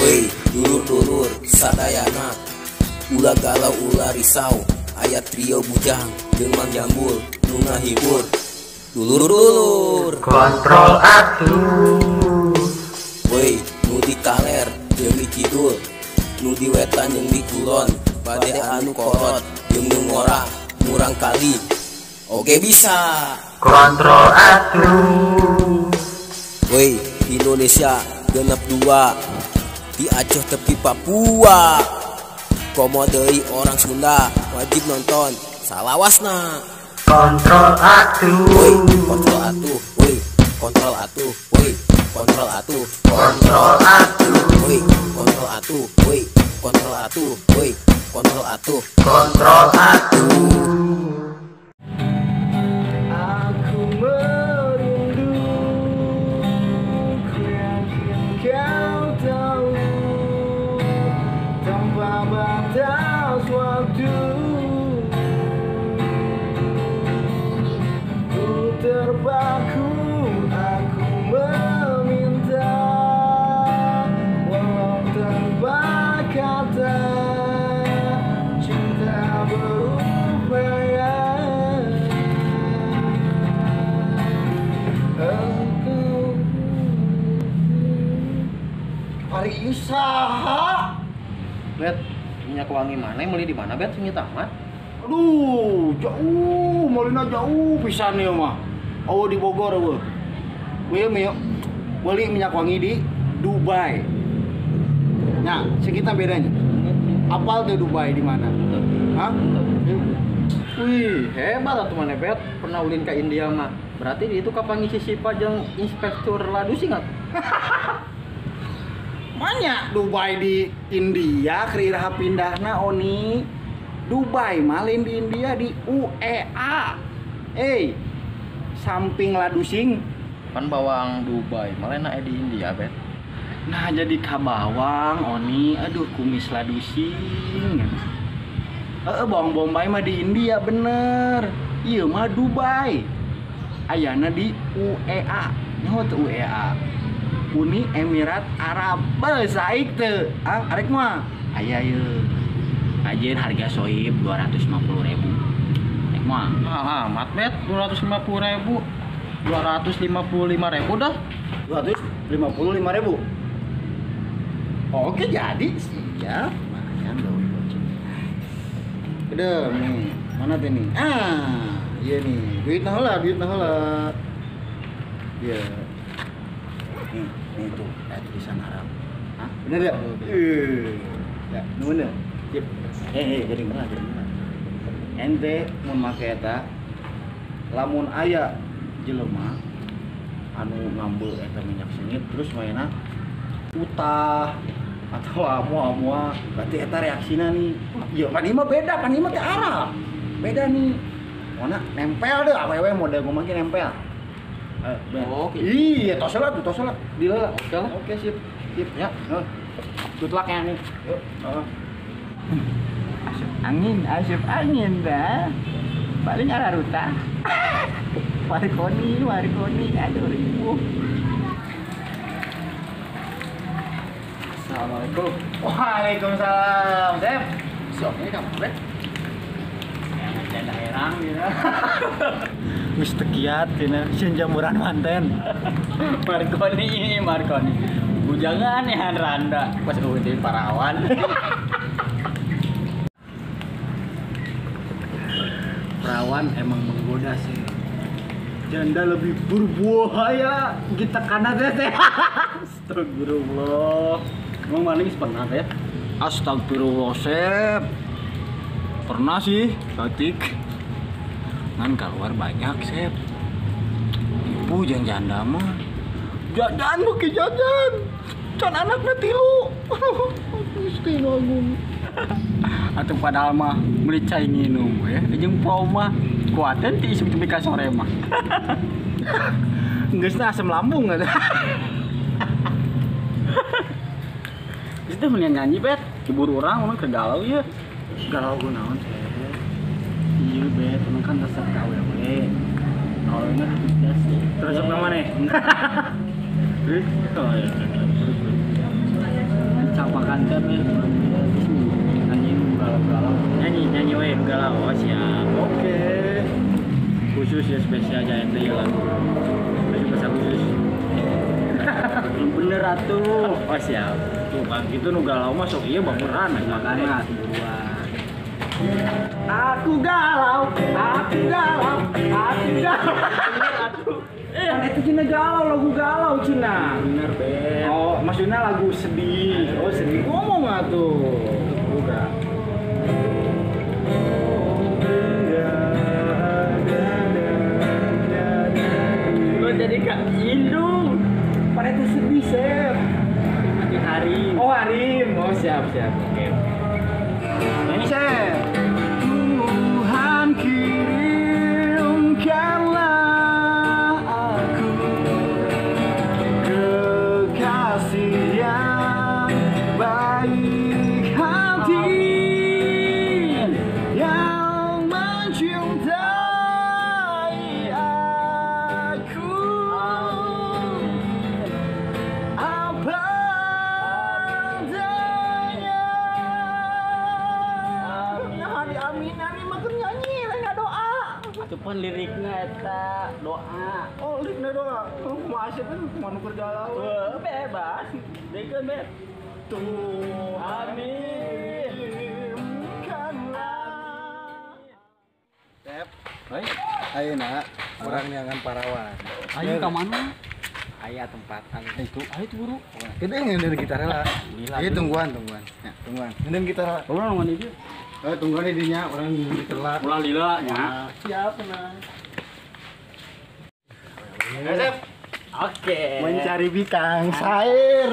Woi, dulur-dulur, sadayana ulah galau ulah risau, ayat trio bujang dengan jambul, nu ngahibur. Dulur-dulur kontrol atuh. Woi, nu di kaler jeung di kidul, nu di wetan jeung di kulon, bade anu korot jeung nu ngorah murang kali. Oke bisa Kontrol atuh. woi, Indonesia genep 2 di Aceh tepi Papua. Komo deui orang Sunda wajib nonton salawasna. Kontrol atuh. Woi, kontrol atuh, woi, kontrol atuh, woi, kontrol atuh, Kontrol atuh. woi, kontrol atuh, woi, kontrol atuh, woi, kontrol atuh. Kontrol atuh. Aku merindu, ku yakin kau tahu, tanpa batas waktu, ku terpaku, aku meminta, walau tanpa kata, cinta berupaya. Hari usaha. Bet, minyak wangi mana? Beli di mana, Bet? Sini tamat. Aduh, jauh, malina jauh pisan ya mah. Oh di Bogor eueuh. Beli minyak wangi di Dubai. Nah, sekitar bedanya. Apal tuh Dubai di mana? Hah? Wih, hebat atuh mana, Bet? Pernah ulin ke India mah. Berarti itu kapan ngisi sifat jeung inspektur ladusi nggak? Banyak Dubai di India, keriraha pindahna Oni. Dubai malin di India di UEA. Samping ladusing. Kan bawang Dubai, malah enak di India, Bet. Nah jadi kabawang Oni, aduh kumis ladusing. Bawang Bombay mah di India bener. Iya mah Dubai. Ayana di UEA. Nyaho tuh UEA. Uni Emirat Arab. Saik teu. Arek mah aya ieu. Ajeun harga soib 250.000. Rek mah. Amat, Bet. 250.000. 255.000 dah. 255.000. Oke jadi siap. Lumayan loh. Udah nih. Mana teh nih? Iya nih. Duit nah heula. Iya. Nih tuh, tulisan Arab. Hah? Bener ya? Ya, bener. Sip. Jadi mana? Ente mun make eta lamun aya jelema anu ngambil eta minyak sengit terus mainna utah atau amu-amu berarti eta reaksina nih. Iya, pan ieu mah beda, pan ieu mah teh Arab. Beda nih. Mana nempel deh awewe model ngomong ge nempel. Oke. Iya, tos lah. Dila. Oke, sip. Ya. Tutlaknya nih. Yuk. Asup angin dah. Paling arah ruta. Warikoni, aduh ribu. Assalamualaikum. Waalaikumsalam, Dep. Siapnya kamu, Bet? Janda herang gitu. Wis tekiat tina sieun jamuran manten. Marconi. Bujangan ya Randa pas UUD Parawan. Perawan emang menggoda sih. Janda lebih berbahaya kita kana teh. Astagfirullah. Emang maling pernah ya? Astagfirullah, Sep. Pernah sih, batik. Kan keluar banyak, Sep. Ibu jeung janda mah. Jajan beuki jajan. Can anakna 3. Gusti Agung. Atuh padahal mah meuli cai nginum ya. Jeung pau mah kuaten ti isuk tepi ka sore mah. Geusna asam lambung atuh. Itu mendingan nyanyi, Bet. Kiburu orang ke galau ya. Galau kunaon, Sep? Iya, Bet, emang kan resep ka awewe. Awalnya tugas sih. Terus apa nih? Oh iya. kantor nyanyi we galau. Oh, siap. Oke. Khusus ya, spesial Jaente ya lagu. Baju bahasa khusus. Bener atuh. Oh, siap. Tuh kan gitu nu galau masuk iya baperan makanya buruan. Aku galau, aku galau, aku galau. Kan itu Cina galau, lagu galau Cina. Bener, Beb. Oh, maksudnya lagu sedih. Oh, sedih. Ngomong atuh. Udah. Lo jadi Kak Indung. Pada itu sedih, Sep. Mati Harim. Oh, Harim. Oh, siap. Oke. Ini Sep. Tuhan kirimkanlah aku kekasih yang baik hati yang mencintai aku apa adanya. Amin, makin nyanyi, nggak doa. Itu pun liriknya eta doa. Oh, liriknya doa. Oh, masih kan mau kerja laut. Bebas. Dekeun beb. Tuh, amin. Sep, Hei, ayeuna urang niangan parawan. ayo ke mana? Aya tempat Itu, ayo tuh buru. gede ngeundeun gitar lah. Gila, Ieu tuh. tungguan. Ya, tungguan. Ngeundeun gitar lah. Orang mana itu? Tungguan di dinya urang gitar lah. Ulah lila nya. Siap tenang. Sep, Oke. mencari bintang sair.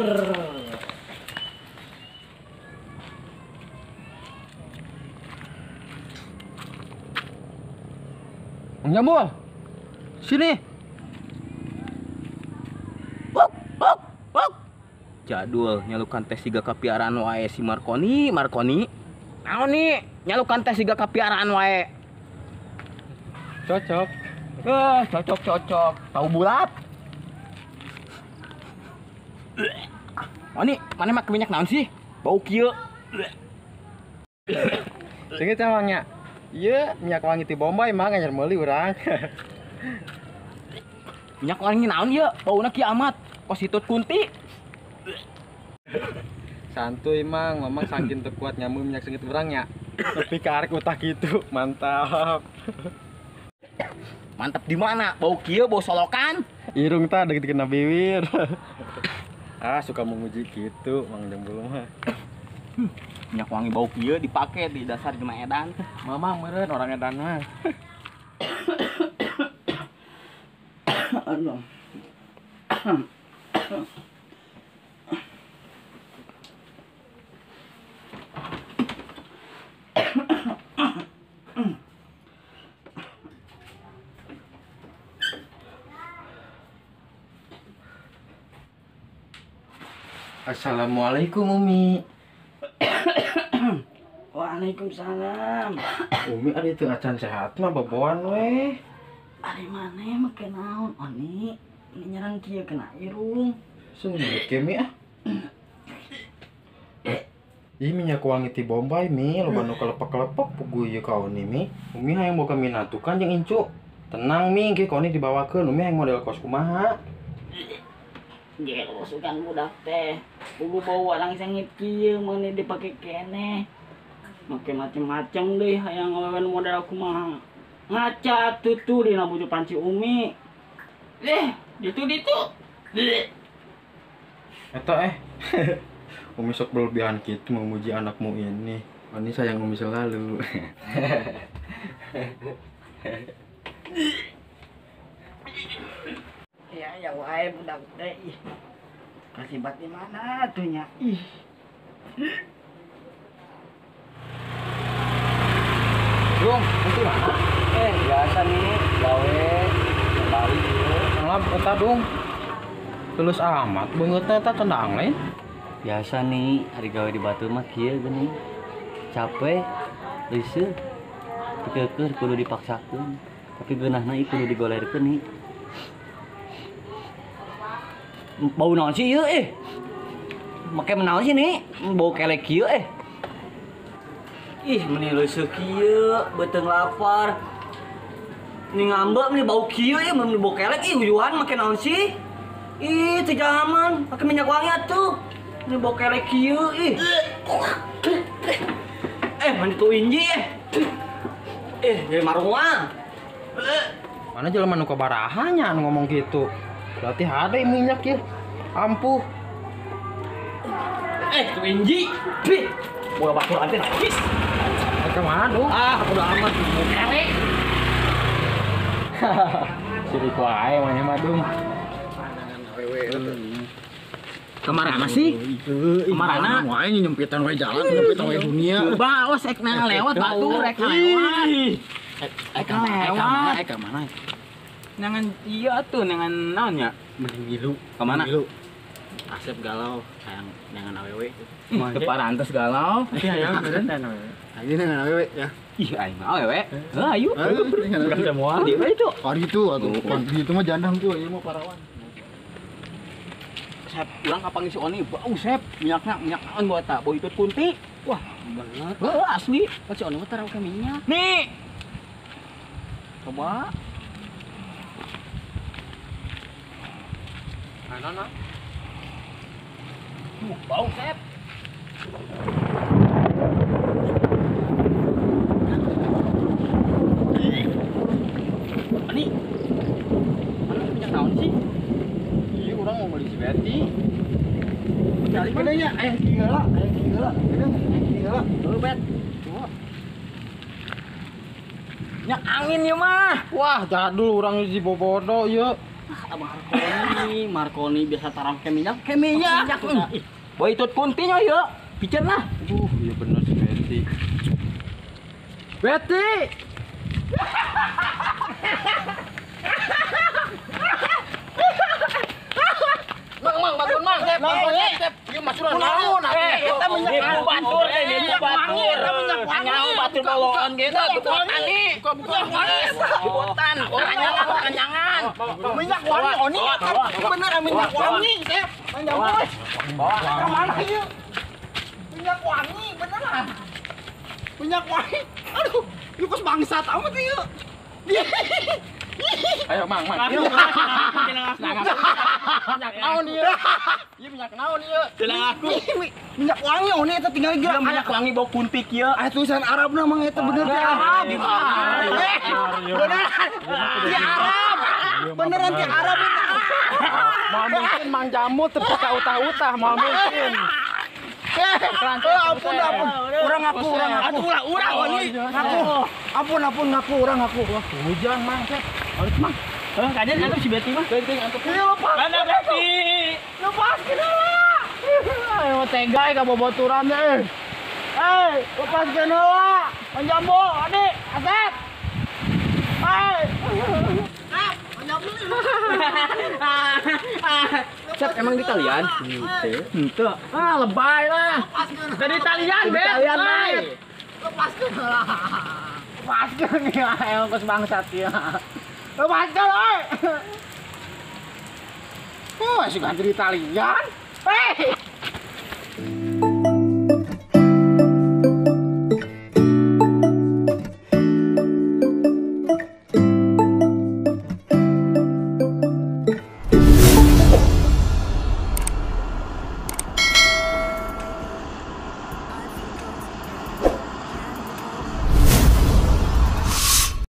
Nyambul. Sini. Jadul nyalukan tes 3 kapiaraan wae si Marconi. Naon nih? Nyalukan tes 3 kapiaraan wae. Cocok. Cocok. Tahu bulat. Oh nih, mana make minyak naon sih? Bau kieu. Sengit emangnya. Iya, minyak wangi ti Bombay mah ngajar meuli urang. Minyak wangi naon ieu? Bauna kieu amat. Kositut kunti. Santuy mang, memang saking teu kuat nyamu minyak sengit urangnya. Tapi karek utak gitu, mantap. Mantap di mana? Bau kieu, bau solokan. Irung tah deket kena bibir. Suka menguji gitu, Mang Jambul mah. Minyak wangi bau kieu dipake di dasar Jema Edan. Mamang meureun orang edan mah. Aduh. Assalamualaikum Umi. Waalaikumsalam. Umi ari teu acan sehat mah baboan we. Ari maneh make naon? Oni, ini nyerang kieu kena irung. Sengit ke Mi ah. Ih minyak wangi ti Bombay Mi, loba nu kelepek-kelepek pugu ieu kaon ni Mi. Umi hayang boga minatukan jeung incu. Tenang Mi, ge kaon dibawakeun. Umi hayang model kos kumaha? Gelo sugan budak teh. Kudu bawa lang sengit kieu meuni dipake keneh. Make macem-macem deui hayang awewen model kumaha. Ngaca tutu dina buju panci Umi. Ditu. Eta Umi sok berlebihan gitu memuji anakmu ini. Ini sayang Umi selalu. Ya wae budak teh. Kasibat di mana tuh nya? Ih. Dung, itu lah. Biasa nih gawe balik Ngelap eta dung. Tulus amat beungeutna eta tendang lain. Biasa nih hari gawe di batu mah kieu geuning capek riseuh pikeukeun kudu dipaksakeun tapi geunahna ieu kudu digolerkeun nih bau naon sih ieu make menaon sih nih? Bau kelek kieu Ih, meni leuseuh kieu, beuteung lapar. Nih ngambek nih bau kieu meni bau kelek uyuhan make naon sih? Ih, teu jaman, pake minyak wangi atuh. Ini bau kelek kieu mani tu inji dari marunga. Mana jelema nu kabarahannya ngomong gitu. Berarti ada minyak ya. Ampuh. Tu inji. Bih, bola batur ante najis. Ke mana tuh? Udah amat bau kelek. Sirik wae mah mah dung. Kemana sih? Kemana? Wae nyempitan wae jalan, nyempitan wae dunia. Baos ek nang lewat batur ek lewat. Ek lewat. Ek mana? Nangan iya tuh, nangan naonnya? Mending gilu. Kemana? Asep galau sayang dengan awewe. Teparantes galau. Iya ya, beneran. Ini dengan awewe ya. Ih, aing mah awewe. Ayo. Bukan semua. Di itu. Hari itu atuh. Di itu mah jandang tuh, ieu mah parawan. Sep, urang kapanggih si Oni, bau Sep, minyak naon buat tak, bau itut kunti. Wah, bener. Asli, kan si Oni mah taruh ke minyak. Nih. Coba. Mana? Bau Sep. Ani. Mana minyak naon sih? Iya, orang mau beli si Betty. Cari gedenya, ayam tinggal. Dulu Bet. Minyak angin ya mah. Wah, jadul orang si Bobodo ieu. Marconi biasa taruh ke minyak. Boy itut kuntinya ya. Piceun lah. Iya bener si Betty. Betty! Mang, bantuan mang, Sep, Sep. Ieu masuran naon? Eta minyak batur teh, minyak batur. Anyang batur bawaan gitu, Ani. Bukan. Kanyangan. Minyak wangi, Oni. Bener minyak wangi, Sep. Manjamboy. Kemana ieu? Minyak wangi, beneran. Minyak wangi. Aduh, ieu kos bangsat amat ieu. Ayo, Mang. Minyak naon ieu? Ieu minyak naon ieu? Jelang aku. Minyak wangi, Oni eta tinggal geus. Minyak wangi bau kuntik ya. Tulisan Arabna mang eta bener teh Arab. Beneran. Di Arab. Beneran di Arab eta. Mau mungkin Mang Jamu teu peka utah-utah, mau mungkin. Ampun. Urang ngaku. Ampun ngaku urang ngaku. Wah, hujan Mang, Sep. Alik Mang. Kaden atuh si Betty mah. Penting atuh. Mana Betty? Lepaskeun heula. Ayo tega ka boboturan teh. Lepaskeun heula. Panjambo, adik, Asep. Sep emang di Italian? Henteu. Lebay lah. Dari Italian, Bet. Italian bae. Lepaskeun heula. Lepaskeun ya, emang kos bangsat ya. Lepaskeun euy. Oh, masih ganti Italian.